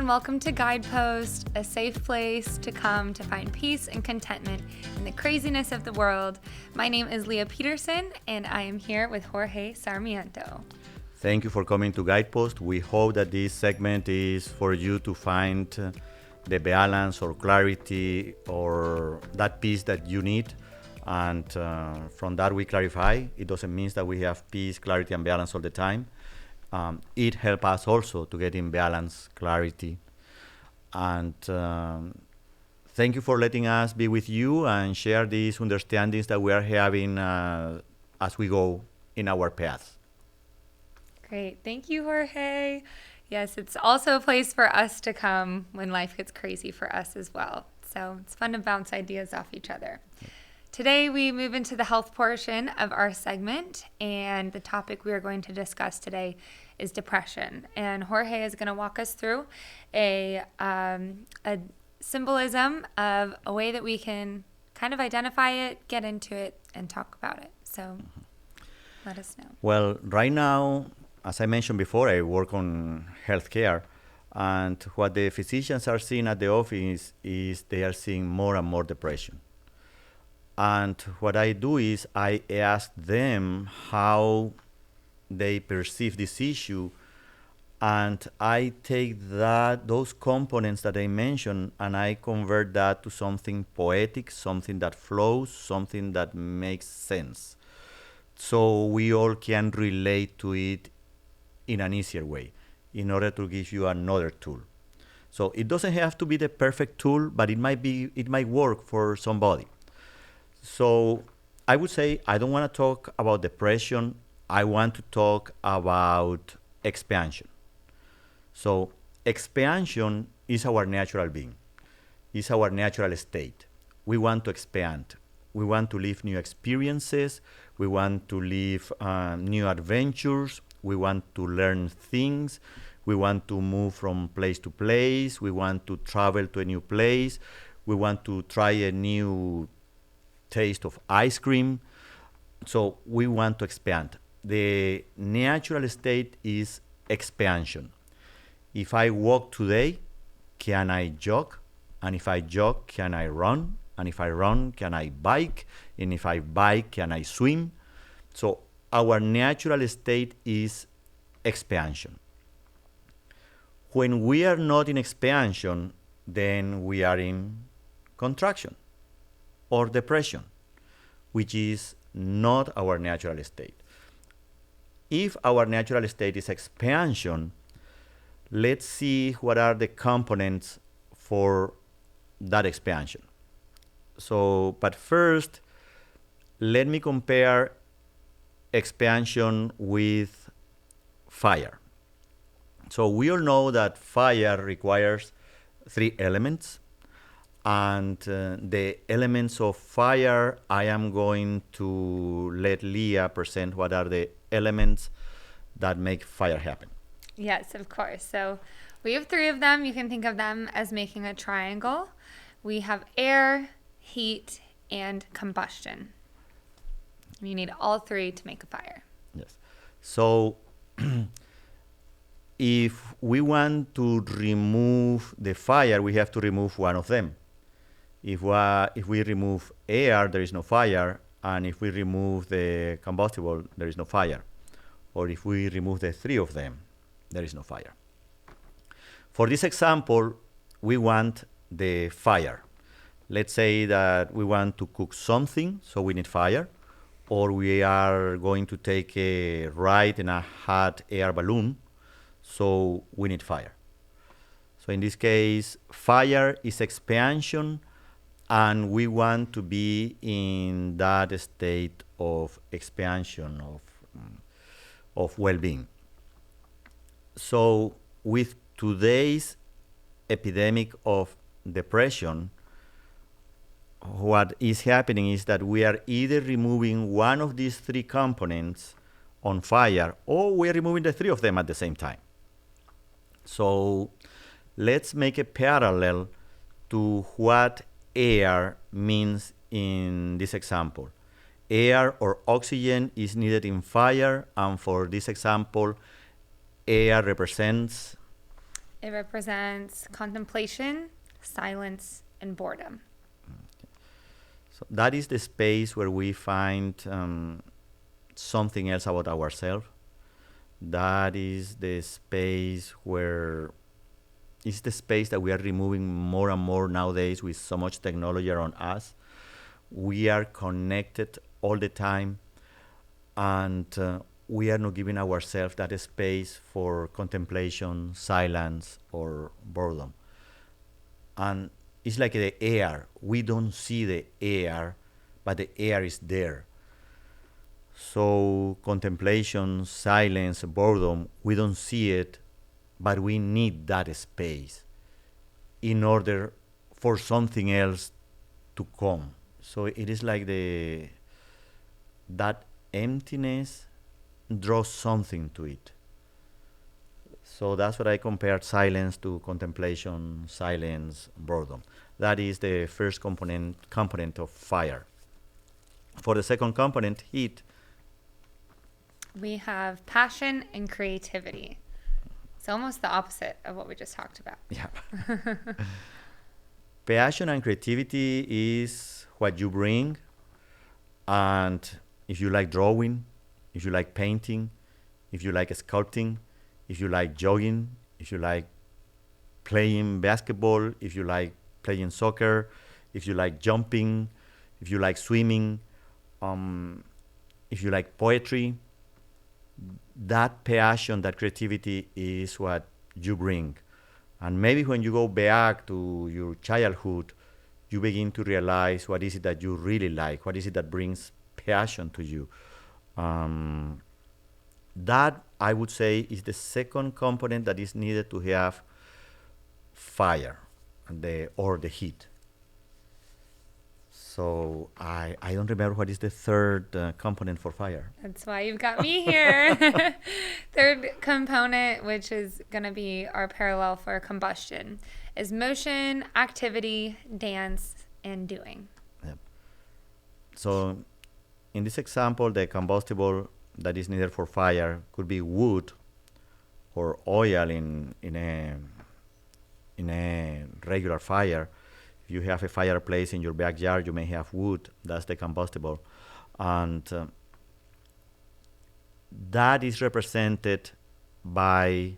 and welcome to Guidepost, a safe place to come to find peace and contentment in the craziness of the world. My name is Leah Peterson, and I am here with Jorge Sarmiento. Thank you for coming to Guidepost. We hope that this segment is for you to find the balance or clarity or that peace that you need. And from that we clarify. It doesn't mean that we have peace, clarity, and balance all the time. It helps us also to get in balance, clarity. And thank you for letting us be with you and share these understandings that we are having as we go in our path. Great. Thank you, Jorge. Yes, it's also a place for us to come when life gets crazy for us as well. So it's fun to bounce ideas off each other. Today, we move into the health portion of our segment, and the topic we are going to discuss today is depression. And Jorge is going to walk us through a symbolism of a way that we can kind of identify it, get into it, and talk about it. So let us know. Well, right now, as I mentioned before, I work on healthcare, and what the physicians are seeing at the office is they are seeing more and more depression. And what I do is I ask them how they perceive this issue, and I take those components that I mentioned and I convert that to something poetic, something that flows, something that makes sense. So we all can relate to it in an easier way in order to give you another tool. So it doesn't have to be the perfect tool, but it might work for somebody. So I would say I don't want to talk about depression. I want to talk about expansion. So expansion is our natural being, is our natural state. We want to expand. We want to live new experiences. We want to live new adventures. We want to learn things. We want to move from place to place. We want to travel to a new place. We want to try a new taste of ice cream. So we want to expand. The natural state is expansion. If I walk today, can I jog? And if I jog, can I run? And if I run, can I bike? And if I bike, can I swim? So our natural state is expansion. When we are not in expansion, then we are in contraction or depression, which is not our natural state. If our natural state is expansion, let's see what are the components for that expansion. But first, let me compare expansion with fire. So we all know that fire requires 3 elements. And the elements of fire, I am going to let Leah present what are the elements that make fire happen. Yes, of course. So we have 3 of them. You can think of them as making a triangle. We have air, heat, and combustion. You need all 3 to make a fire. Yes. So if we want to remove the fire, we have to remove one of them. If we remove air, there is no fire. And if we remove the combustible, there is no fire. Or if we remove the 3 of them, there is no fire. For this example, we want the fire. Let's say that we want to cook something, so we need fire. Or we are going to take a ride in a hot air balloon, so we need fire. So in this case, fire is expansion, and we want to be in that state of expansion, of well-being. So with today's epidemic of depression, what is happening is that we are either removing one of these 3 components on fire, or we are removing the 3 of them at the same time. So let's make a parallel to what air means in this example. Air or oxygen is needed in fire, and for this example, air represents It represents contemplation, silence, and boredom. So that is the space where we find something else about ourselves. That is the space where it's the space that we are removing more and more nowadays with so much technology around us. We are connected all the time, and we are not giving ourselves that space for contemplation, silence, or boredom. And it's like the air. We don't see the air, but the air is there. So contemplation, silence, boredom, we don't see it, but we need that space in order for something else to come. So it is like that emptiness draws something to it. So that's what I compared silence to contemplation, silence, boredom. That is the first component of fire. For the second component, heat, We have passion and creativity. It's almost the opposite of what we just talked about. yeah. Passion and creativity is what you bring, and if you like drawing, if you like painting, if you like sculpting, if you like jogging, if you like playing basketball, if you like playing soccer, if you like jumping, if you like swimming, if you like poetry, that passion, that creativity is what you bring. And maybe when you go back to your childhood, you begin to realize what is it that you really like, what is it that brings passion to you. That, I would say, is the second component that is needed to have fire or the heat. So I don't remember what is the third component for fire. That's why you've got me here. Third component, which is going to be our parallel for combustion, is motion, activity, dance, and doing. Yep. So in this example, the combustible that is needed for fire could be wood or oil in a regular fire. If you have a fireplace in your backyard, you may have wood. That's the combustible. And that is represented by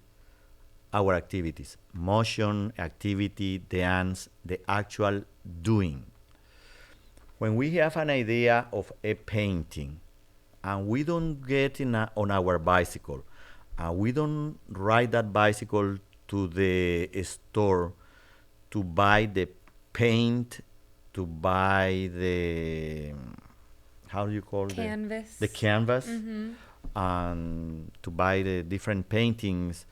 our activities: motion, activity, dance, the actual doing. When we have an idea of a painting and we don't get on our bicycle and we don't ride that bicycle to the store to buy the paint, to buy the, how do you call it? Canvas. The canvas, Mm-hmm. and to buy the different paintings.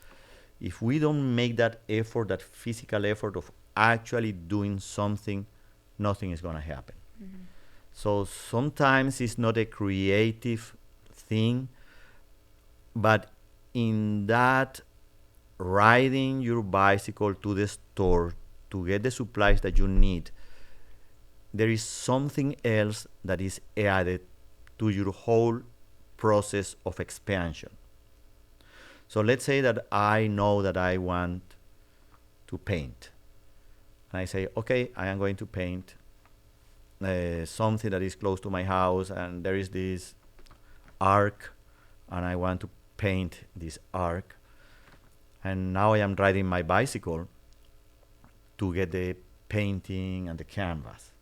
If we don't make that effort, that physical effort of actually doing something, nothing is going to happen. Mm-hmm. So sometimes it's not a creative thing, but in that riding your bicycle to the store to get the supplies that you need, there is something else that is added to your whole process of expansion. So let's say that I know that I want to paint. And I say, okay, I am going to paint something that is close to my house, and there is this arc, and I want to paint this arc. And now I am riding my bicycle to get the painting and the canvas.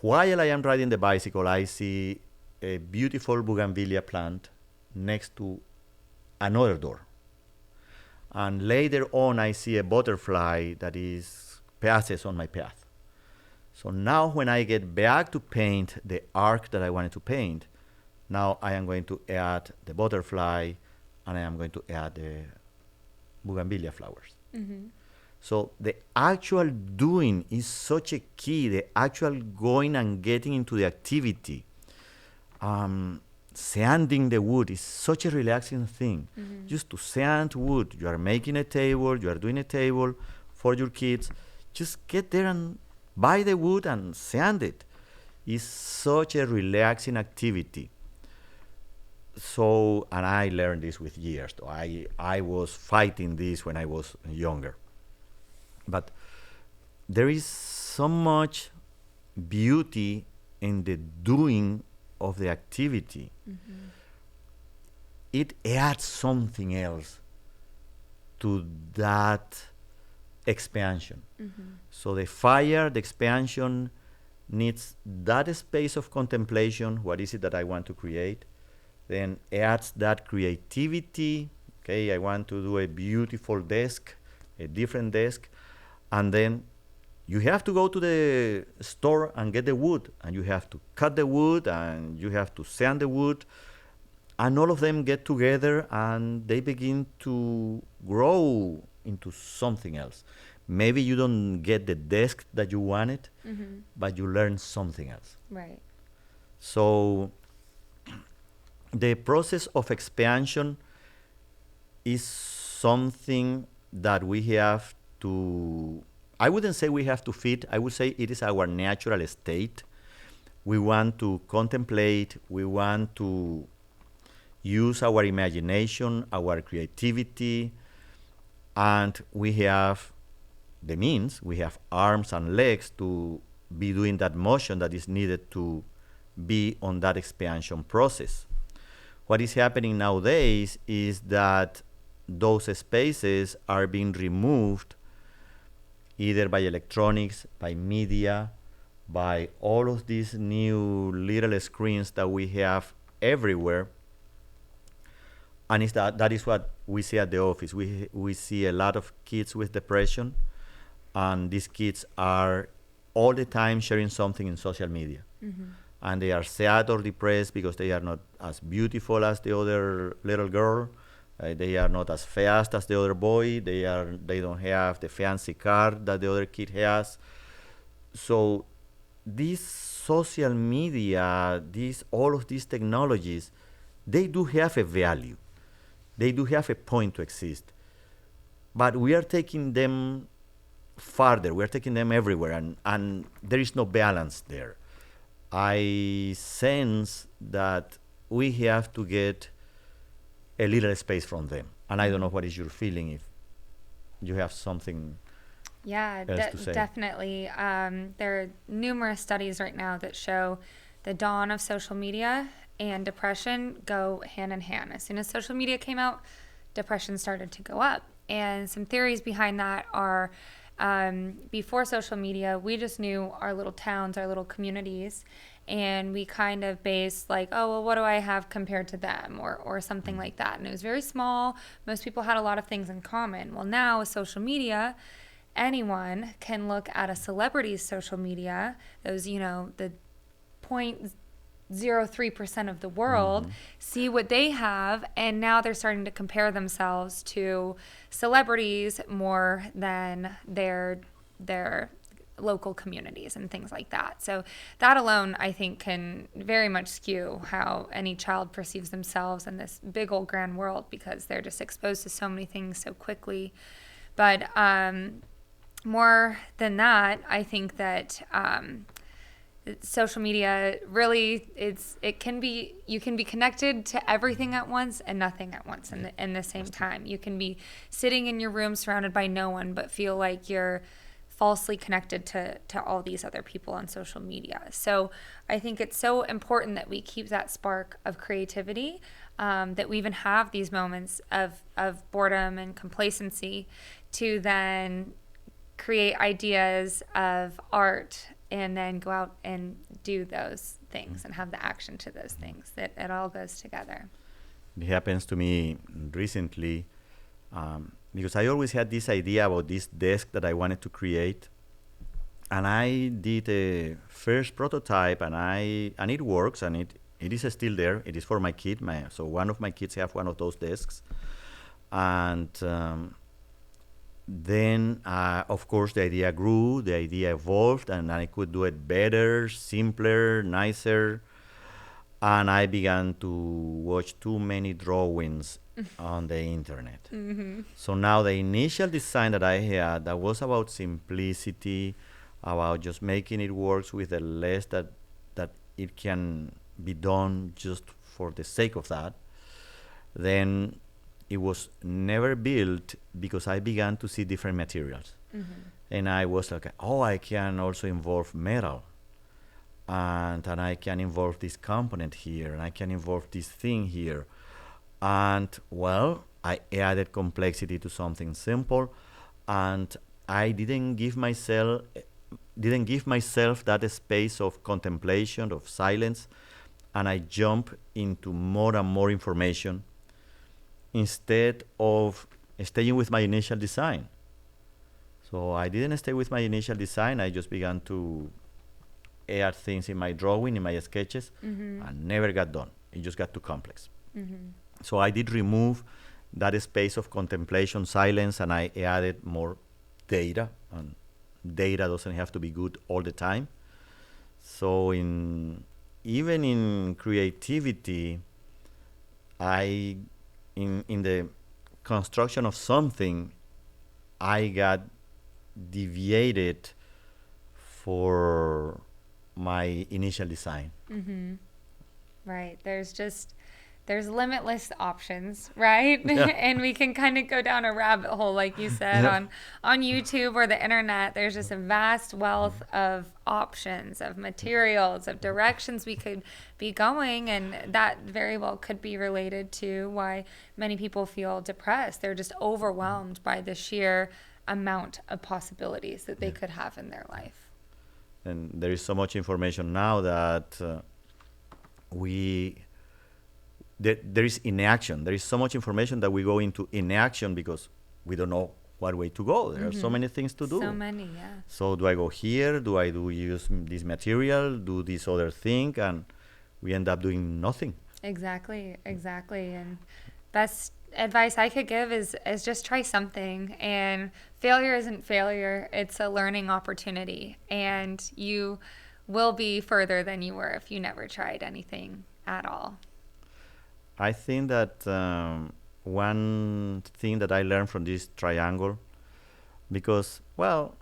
While I am riding the bicycle, I see a beautiful bougainvillea plant next to another door. And later on, I see a butterfly that passes on my path. So now when I get back to paint the arc that I wanted to paint, now I am going to add the butterfly and I am going to add the bougainvillea flowers. Mm-hmm. So the actual doing is such a key, the actual going and getting into the activity. Sanding the wood is such a relaxing thing. Mm-hmm. Just to sand wood, you are making a table, you are doing a table for your kids. Just get there and buy the wood and sand it. It's such a relaxing activity. So, and I learned this with years. I was fighting this when I was younger. But there is so much beauty in the doing of the activity. Mm-hmm. It adds something else to that expansion. Mm-hmm. So the expansion needs that space of contemplation. What is it that I want to create? Then adds that creativity. Okay, I want to do a beautiful desk, a different desk. And then you have to go to the store and get the wood, and you have to cut the wood, and you have to sand the wood, and all of them get together and they begin to grow into something else. Maybe you don't get the desk that you wanted, Mm-hmm. but you learn something else. Right. So the process of expansion is something that we have to, I wouldn't say we have to fit, I would say it is our natural state. We want to contemplate, we want to use our imagination, our creativity, and we have the means, we have arms and legs to be doing that motion that is needed to be on that expansion process. What is happening nowadays is that those spaces are being removed either by electronics, by media, by all of these new little screens that we have everywhere. And it's that is what we see at the office. We see a lot of kids with depression, and these kids are all the time sharing something in social media. Mm-hmm. And they are sad or depressed because they are not as beautiful as the other little girl. They are not as fast as the other boy. They don't have the fancy car that the other kid has. So these social media, all of these technologies, they do have a value. They do have a point to exist. But we are taking them farther. We are taking them everywhere, and there is no balance there. I sense that we have to get a little space from them. And I don't know what is your feeling, if you have something Yeah, else to say. definitely. There are numerous studies right now that show the dawn of social media and depression go hand in hand. As soon as social media came out, depression started to go up. And some theories behind that are before social media, we just knew our little towns, our little communities, and we kind of based like, oh, well, what do I have compared to them, or something like that. And it was very small. Most people had a lot of things in common. Well, now with social media, anyone can look at a celebrity's social media, those, the 0.03% of the world, see what they have, and now they're starting to compare themselves to celebrities more than their local communities and things like that. So that alone, I think, can very much skew how any child perceives themselves in this big old grand world, because they're just exposed to so many things so quickly. But more than that, I think that social media really, you can be connected to everything at once and nothing at once in the same time. You can be sitting in your room surrounded by no one, but feel like you're falsely connected to all these other people on social media. So I think it's so important that we keep that spark of creativity, that we even have these moments of boredom and complacency to then create ideas of art and then go out and do those things and have the action to those things. That it all goes together. It happens to me recently, because I always had this idea about this desk that I wanted to create, and I did a first prototype, and it works, and it is still there. It is for my kid. So one of my kids have one of those desks, and then of course the idea grew, the idea evolved, and I could do it better, simpler, nicer. And I began to watch too many drawings on the internet. Mm-hmm. So now the initial design that I had, that was about simplicity, about just making it work with the less that it can be done just for the sake of that. then it was never built because I began to see different materials. And I was like, oh, I can also involve metal. And I can involve this component here, and I can involve this thing here. And well, I added complexity to something simple, and I didn't give myself that space of contemplation, of silence, and I jump into more and more information instead of staying with my initial design. So I didn't stay with my initial design. I just began to add things in my drawing, in my sketches, and never got done. It just got too complex. So I did remove that space of contemplation, silence, and I added more data. And data doesn't have to be good all the time. So even in creativity, in the construction of something, I got deviated for my initial design. Right. There's limitless options, right? Yeah. And we can kind of go down a rabbit hole, like you said, Yeah. on YouTube or the internet. There's just a vast wealth of options, of materials, of directions we could be going. And that very well could be related to why many people feel depressed. They're just overwhelmed by the sheer amount of possibilities that they could have in their life. And there is so much information now that there is inaction. There is so much information that we go into inaction because we don't know what way to go. There are so many things to do. So many, yeah. So do I go here? Do I use this material? Do this other thing? And we end up doing nothing. Exactly. And best advice I could give is just try something. And failure isn't failure. It's a learning opportunity. And you will be further than you were if you never tried anything at all. I think that one thing that I learned from this triangle, because, well,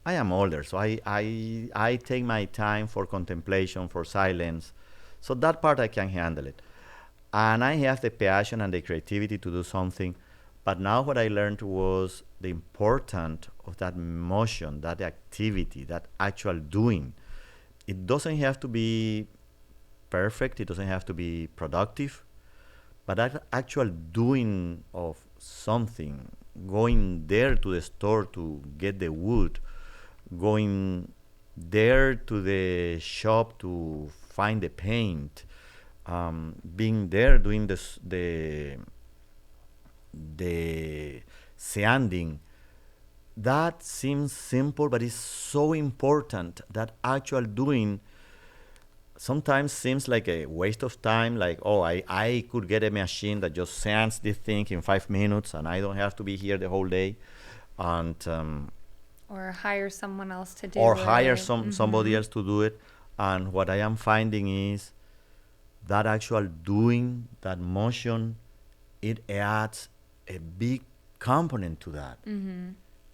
I am older, so I take my time for contemplation, for silence. So that part I can handle it. And I have the passion and the creativity to do something. But now what I learned was the importance of that motion, that activity, that actual doing. It doesn't have to be perfect. It doesn't have to be productive. But that actual doing of something, going there to the store to get the wood, going there to the shop to find the paint, being there doing the sanding, that seems simple, but it's so important. That actual doing sometimes seems like a waste of time, like, oh, I could get a machine that just sands this thing in 5 minutes and I don't have to be here the whole day. And or hire someone else to do or it. hire somebody else to do it. And what I am finding is that actual doing, that motion, it adds a big component to that.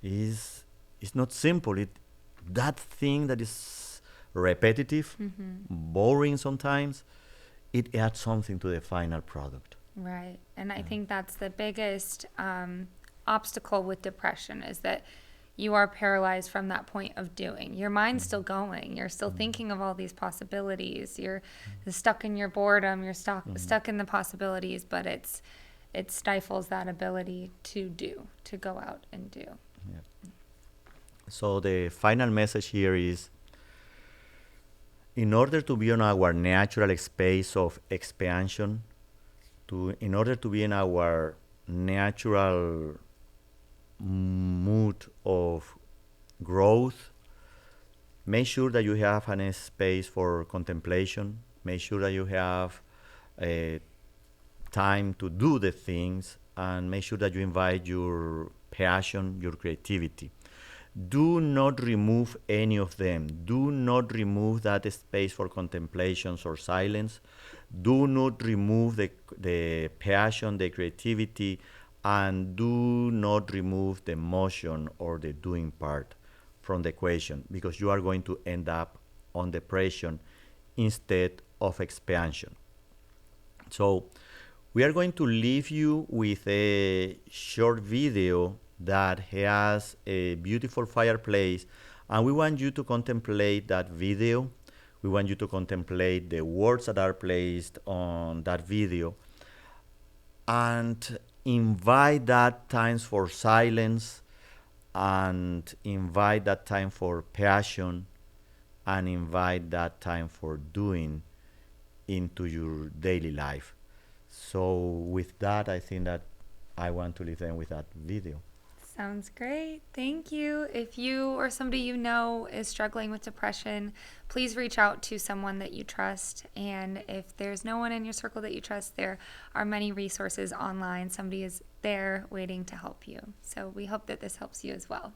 It's not simple. That thing that is repetitive, boring sometimes, it adds something to the final product. Right. And I think that's the biggest obstacle with depression, is that you are paralyzed from that point of doing. Your mind's still going. You're still thinking of all these possibilities. You're stuck in your boredom. You're stuck in the possibilities, but it stifles that ability to go out and do. Yeah. So the final message here is, in order to be in our natural space of expansion, in order to be in our natural mood of growth, make sure that you have a space for contemplation. Make sure that you have time to do the things, and make sure that you invite your passion, your creativity. Do not remove any of them. Do not remove that space for contemplations or silence. Do not remove the passion, the creativity, and do not remove the motion or the doing part from the equation, because you are going to end up on depression instead of expansion. So We are going to leave you with a short video that has a beautiful fireplace, and we want you to contemplate that video. We want you to contemplate the words that are placed on that video and invite that times for silence, and invite that time for passion, and invite that time for doing into your daily life. So with that, I think that I want to leave them with that video. Sounds great. Thank you. If you or somebody you know is struggling with depression, please reach out to someone that you trust. And if there's no one in your circle that you trust, there are many resources online. Somebody is there waiting to help you. So we hope that this helps you as well.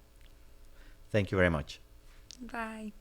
Thank you very much. Bye.